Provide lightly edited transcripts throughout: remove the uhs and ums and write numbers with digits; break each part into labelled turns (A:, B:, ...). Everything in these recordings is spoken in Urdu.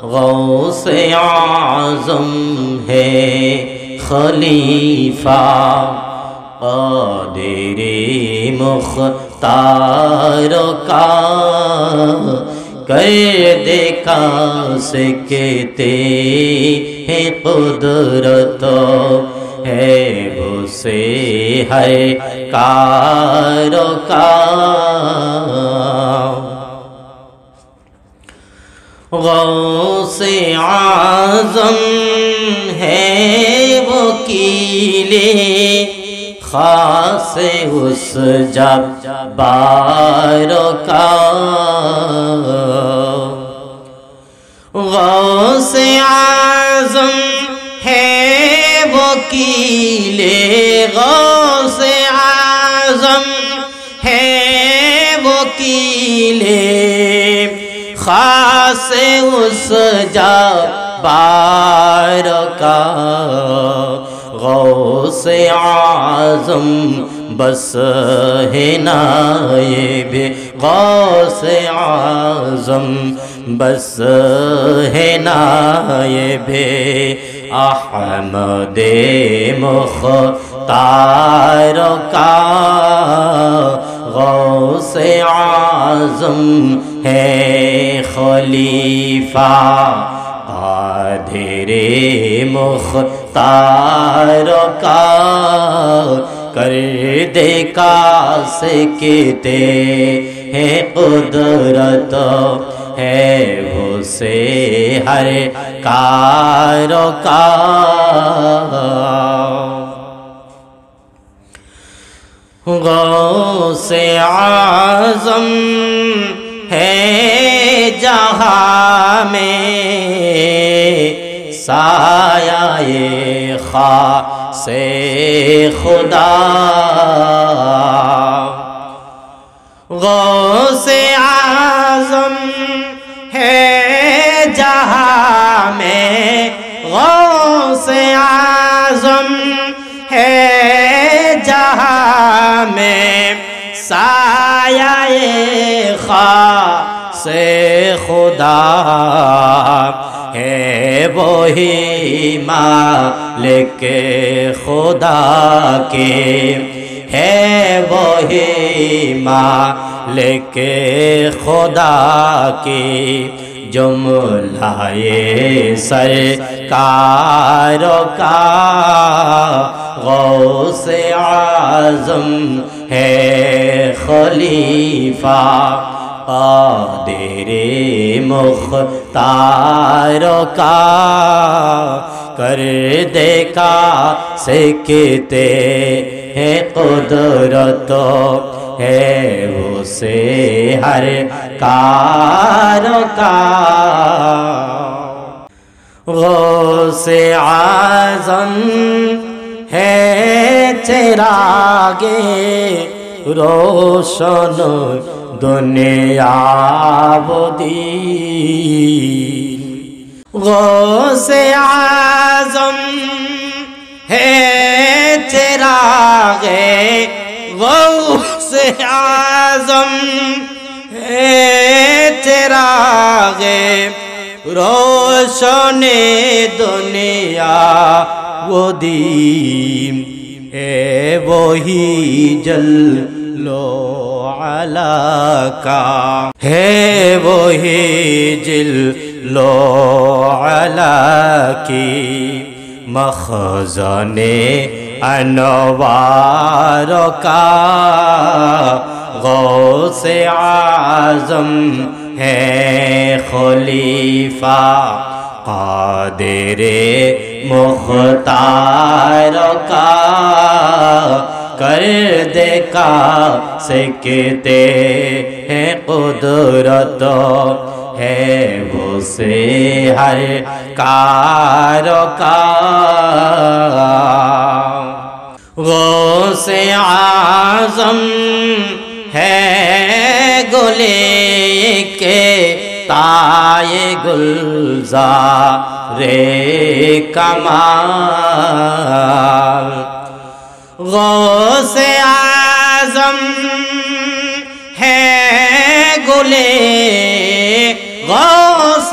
A: غوث اعظم ہے خلیفہ قادر مختار کا کر دیکھا سکتے ہیں قدرت ہے وہ سے ہر کار کا غوث اعظم ہے وکیل خاص اس جبار کا غوث اعظم ہے وکیل غوث اعظم ہے وکیل خاص اس جبار کا غوث اعظم بس ہے نائب غوث اعظم بس ہے نائب احمد مختار کا غوث اعظم ہے خلیفہ قادر مختار کا کر دیکھا سکتے ہیں قدرت ہے وہ سے ہر کار کا غوث اعظم ہے جہاں میں سایہ خاص خدا غوث اعظم ہے جہاں میں غوث اعظم ہے جہاں میں سایہ خاص خدا ہے وہی مالک خدا کے ہے وہی مالک خدا کی جملہ سرکار کا غوث اعظم ہے خلیفہ قادر مختار کا کر دیکھا سکتے ہیں قدرت ہے وہ سے ہر کار کا غوث اعظم ہے چراغ روشن دنیا و دین غوث اعظم ہے چراغ غوث اعظم ہے چراغ روشن دنیا و دین ہے وہی جلو علا کا ہے وہی جلو علا کی مخزن انوار کا غوث اعظم ہے خلیفہ قادر مختار کا کر دیکھا سکتے ہیں قدرت ہے وہ سے ہر کار کا غوث اعظم ہے گلے کے تائے گلزار کمال غوث اعظم ہے گلے غوث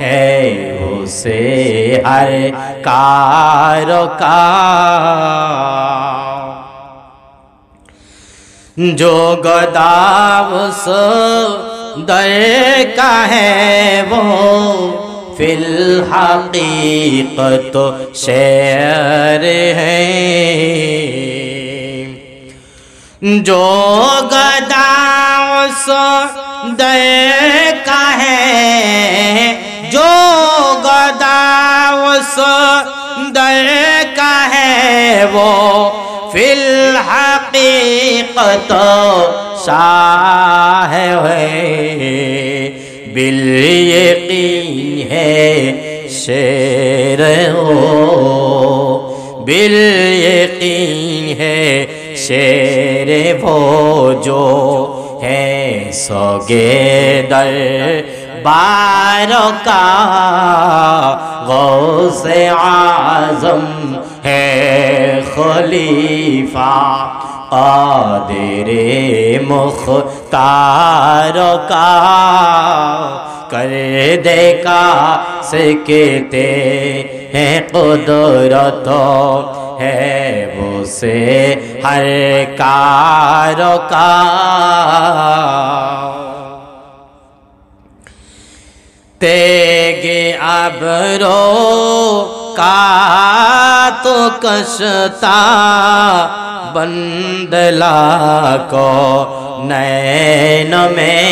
A: ہے اسے ہر کار و کار جو گدا اس در کا ہے وہ فی الحقیقت شعر ہے جو گدا اس در کا ہے جو گدا اس در کا ہے وہ فی الحقیقت شاہ ہے بالیقین ہے شعر ہو بالیقین ہے شعر وہ جو ہے سوگے در باروں کا غوث اعظم ہے خلیفہ قادر مختار کا کر دے کا سکتے ہیں قدرت ہے وہ سے ہر کار کا تیگ ابرو کا تو کشتا بندلا کو نین میں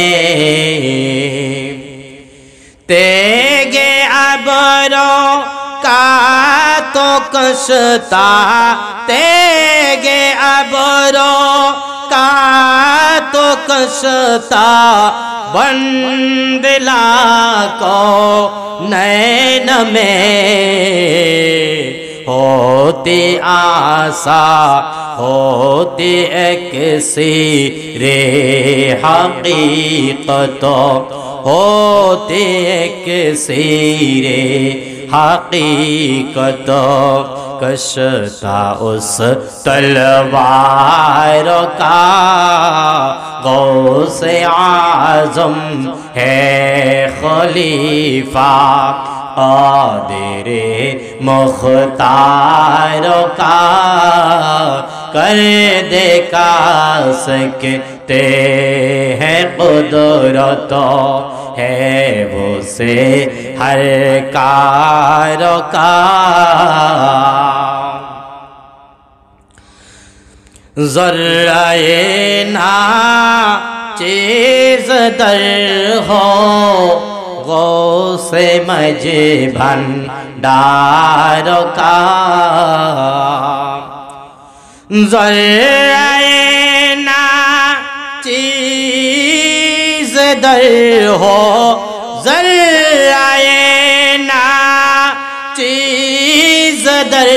A: تیگ ابرو کا تو کشتا تیگ ابرو کا تو کشتا بندلا کو نین میں ہوتی آسا ہوتی ایک سیر حقیقت ہوتی ایک سیر حقیقت کشتا اس تلوار کا غوث اعظم ہے خلیفہ قادر مختار کا کر دے کا سکتے ہیں قدرت ہے وہ سے ہر کار کا ذرہ نا چیز در ہو غوث مجبھنڈار کا ذرہ نا چیز در ہو ذرہ نا چیز در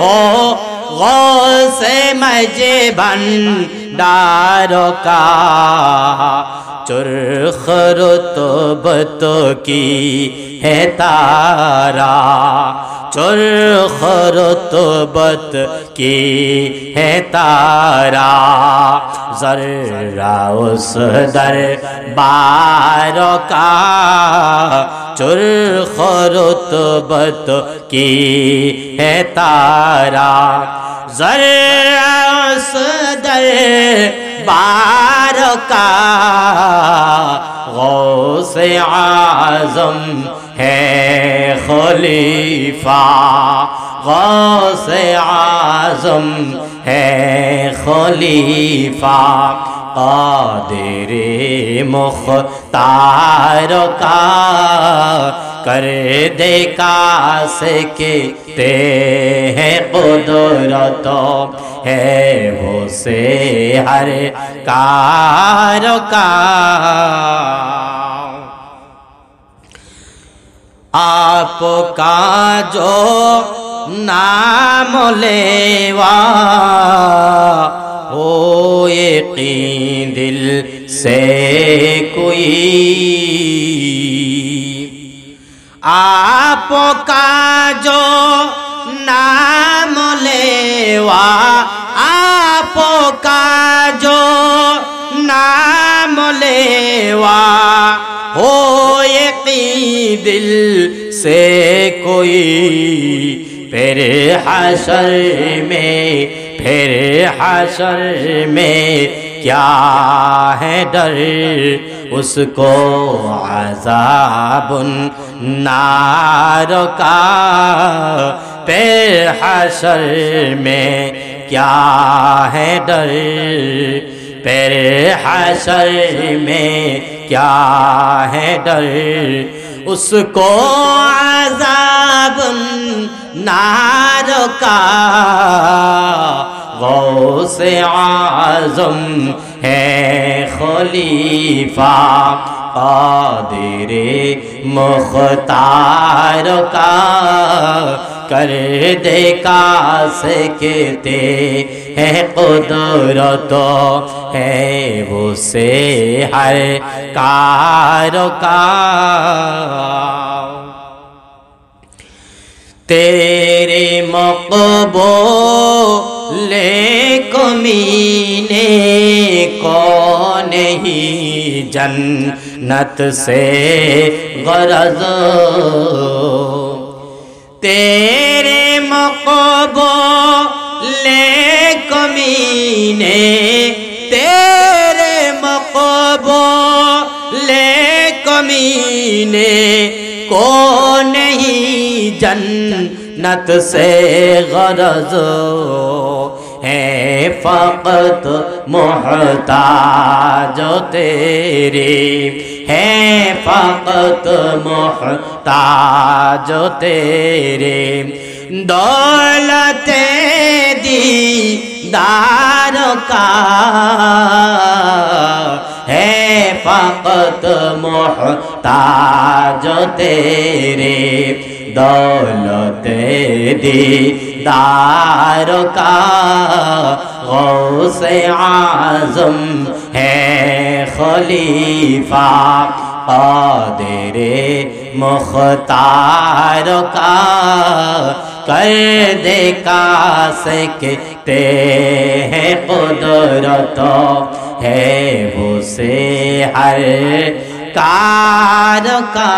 A: ہو غوث مجبھنڈار کا چرخ رتبت کی ہے تارا چرخ رتبت کی ہے تارا ذرہ اس دربار کا چرخ رتبت کی ہے تارا ذرہ اس دربار کا غوث اعظم ہے خلیفہ غوث اعظم ہے خلیفہ قادر مختار کا کر دے کا سکتے ہیں قدرت ہے وہ سے ہر کار کا آپ کا جو نام لیوا ہو یقین دل سے کوئی آپ کا جو نام لیوا آپ کا جو نام لیوا ہو یقین دل سے کوئی پھر حشر میں کیا ہے ڈر اس کو عذاب النار کا پھر حشر میں کیا ہے ڈر پھر حشر میں کیا ہے ڈر اس کو عذاب النار کا غوث اعظم ہے خلیفہ قادر مختار کا کر دے کا سکتے ہے قدرت ہے وہ سے ہر کار کا تیرے مقبول کمینے کو نہیں جنت سے غرض تیرے مقبول کمینے تیرے مقبول کمینے کو نہیں جنت سے غرض ہے فقط محتاج تیرے ہے فقط محتاج تیرے دولت دیدار کا ہے فقط محتاج تیرے دولت دیدار کا غوث اعظم ہے خلیفہ قادر مختار کا کر دے کا سکتے ہیں قدرت ہے وہ سے ہر کار کا